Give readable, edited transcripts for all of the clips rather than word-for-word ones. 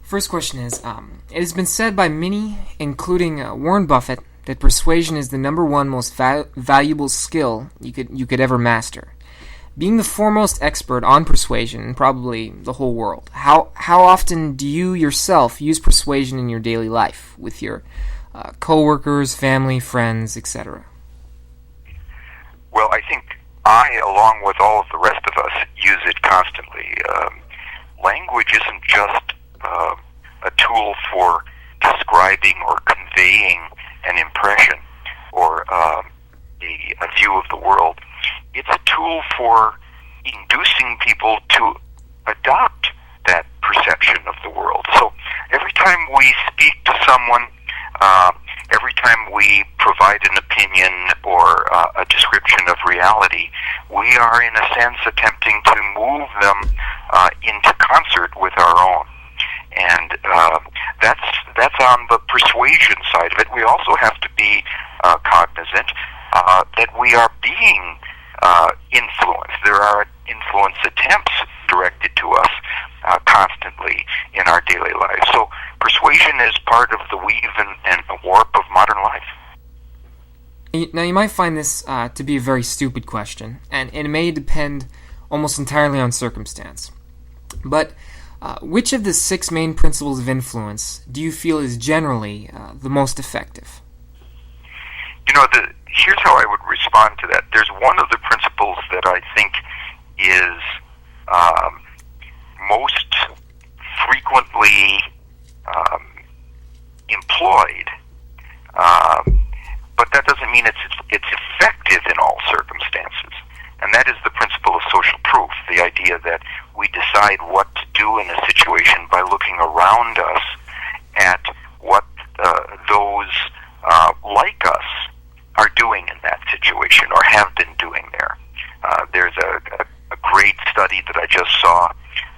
First question is, it has been said by many, including Warren Buffett, that persuasion is the number one most valuable skill you could ever master. Being the foremost expert on persuasion in probably the whole world, how often do you yourself use persuasion in your daily life with your coworkers, family, friends, etc.? Well, I think I, along with all of the rest of us, use it constantly. Language isn't just a tool for describing or conveying an impression or a view of the world. It's a tool for inducing people to adopt that perception of the world. So every time we speak to someone, every time we provide an opinion or a description of reality, we are in a sense attempting to move them into concert with our own. And that's on the persuasion side of it. We also have to be cognizant that we are being influenced. There are influence attempts directed to us constantly in our daily lives. So persuasion is part of the weave and the warp of modern life. Now, you might find this to be a very stupid question, and it may depend almost entirely on circumstance. But which of the 6 main principles of influence do you feel is generally the most effective? Here's how I would respond to that. There's one of the principles that I think is most frequently employed, but that doesn't mean it's effective in all circumstances. And that is the principle of social proof, the idea that we decide what to do in a situation by looking around us at what those like us are doing in that situation or have been doing there. There's a great study that I just saw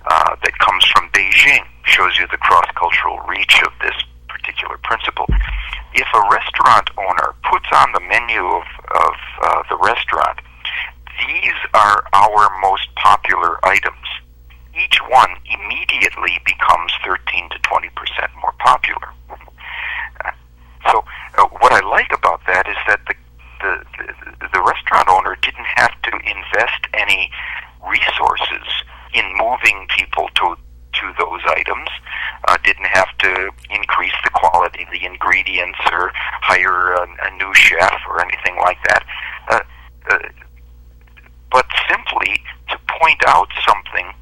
that comes from Beijing, shows you the cross-cultural reach of this particular principle. If a restaurant owner puts on the menu of the restaurant, these are our most popular items, each one immediately becomes 13 to 20% more popular. So what I like about that is that the restaurant owner didn't have to invest any resources in moving people to those items, didn't have to increase the quality of the ingredients or hire a new chef or anything like that, but simply to point out something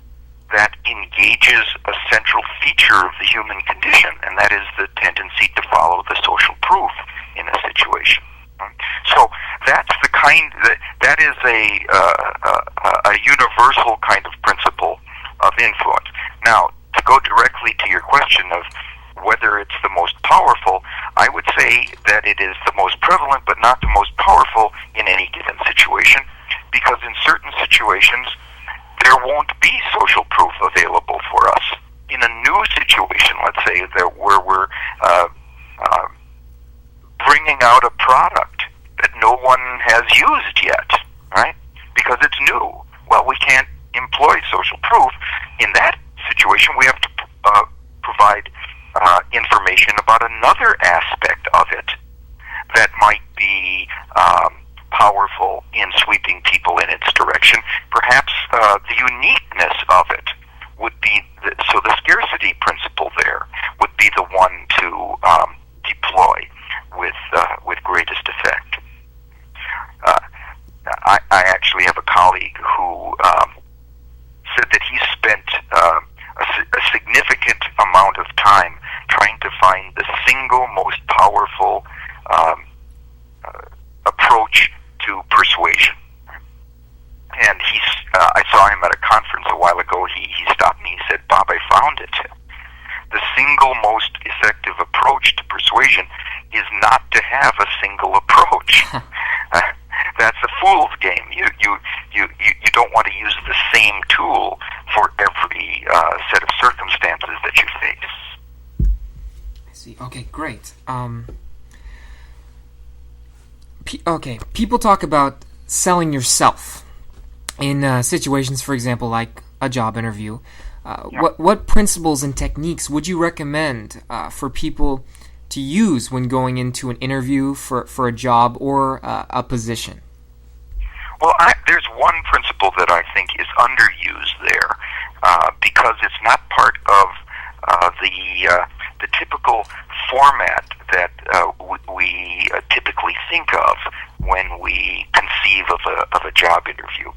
that engages a central feature of the human condition, and that is the tendency to follow the social proof in a situation. So that's the kind that is a universal kind of principle of influence. Now, to go directly to your question of whether it's the most powerful, I would say that it is the most prevalent, but not the most powerful in any given situation, because in certain situations there won't be social proof available for us. In a new situation, let's say where we're bringing out a product that no one has used yet, right? Because it's new. Well, we can't employ social proof. In that situation, we have to provide information about another aspect of it that might be powerful in sweeping people in its direction. Perhaps the uniqueness of it would be, so the scarcity principle there would be the one to deploy with greatest effect. I actually have a colleague who said that he spent a significant amount of time trying to find the single most powerful approach to persuasion. And I saw him at a conference a while ago. He stopped me. He said, "Bob, I found it. The single most effective approach to persuasion is not to have a single approach." That's a fool's game. You don't want to use the same tool for every set of circumstances that you face. I see. Okay, great. People talk about selling yourself in situations, for example, like a job interview. What principles and techniques would you recommend for people to use when going into an interview for a job or a position? Well, there's one principle that I think is underused there because it's not part of the typical format that we typically think of when we conceive of a job interview.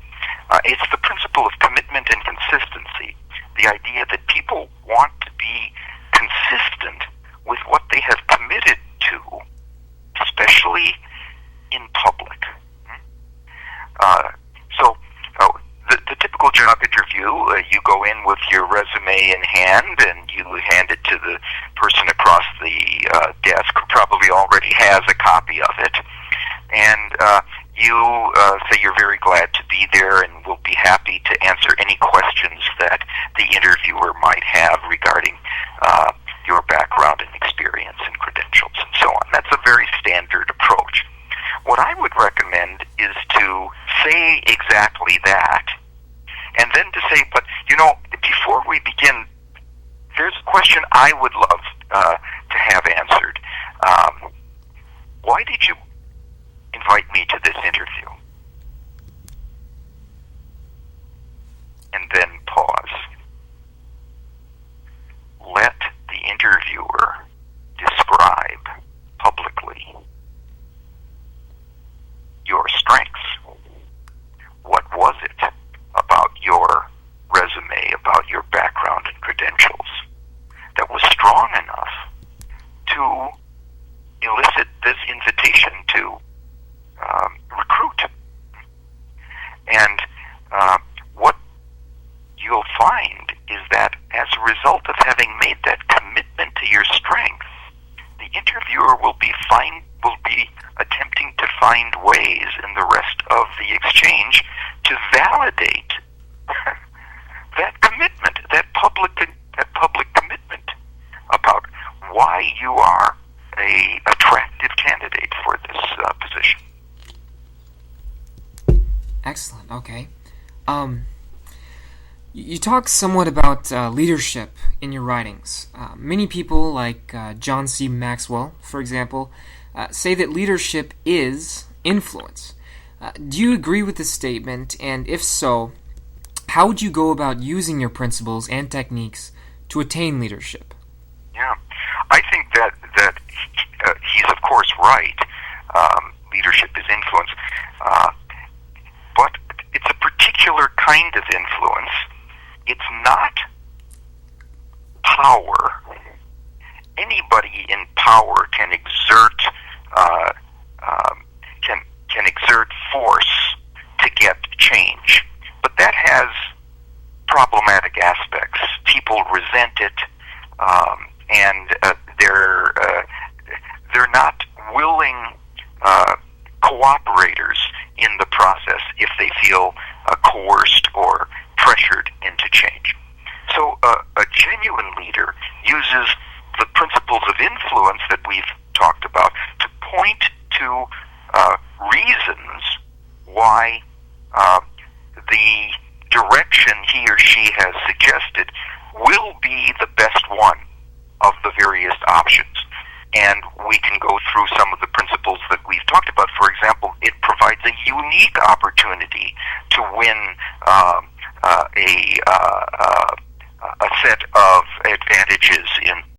It's the principle of commitment and consistency. The idea that people want to be consistent with what they have committed to, especially in public. The typical job interview, you go in with your resume in hand and you hand it to the person across the desk who probably already has a copy of it. And you say you're very glad to be there and will be happy to answer any questions that the interviewer might have regarding your background and experience and credentials and so on. That's a very standard approach. What I would recommend is to say exactly that, and then to say, but, before we begin, there's a question I would love to have answered. Why did you invite me to this interview? And then pause. Let the interviewer describe publicly your strengths. What was it about your resume, about your background and credentials that was strong enough to elicit this invitation to recruit? And what you'll find is that as a result of having made that commitment to your strengths, the interviewer will be attempting to find ways in the rest of the exchange to validate that commitment, that public commitment about why you are an attractive candidate for this position. Excellent. Okay. You talk somewhat about leadership in your writings. Many people, like John C. Maxwell, for example, say that leadership is influence. Do you agree with this statement? And if so, how would you go about using your principles and techniques to attain leadership? Yeah, I think that he's of course right. Leadership is influence, but it's a particular kind of influence. It's not power. Anybody in power can exert can exert force to get change, but that has problematic aspects. People resent it, and they're not willing cooperators in the process if they feel coerced or pressured into change. So a genuine leader uses the principles of influence that we've talked about to point to reasons why the direction he or she has suggested will be the best one of the various options. And we can go through some of the principles that we've talked about. For example, it provides a unique opportunity to win a set of advantages in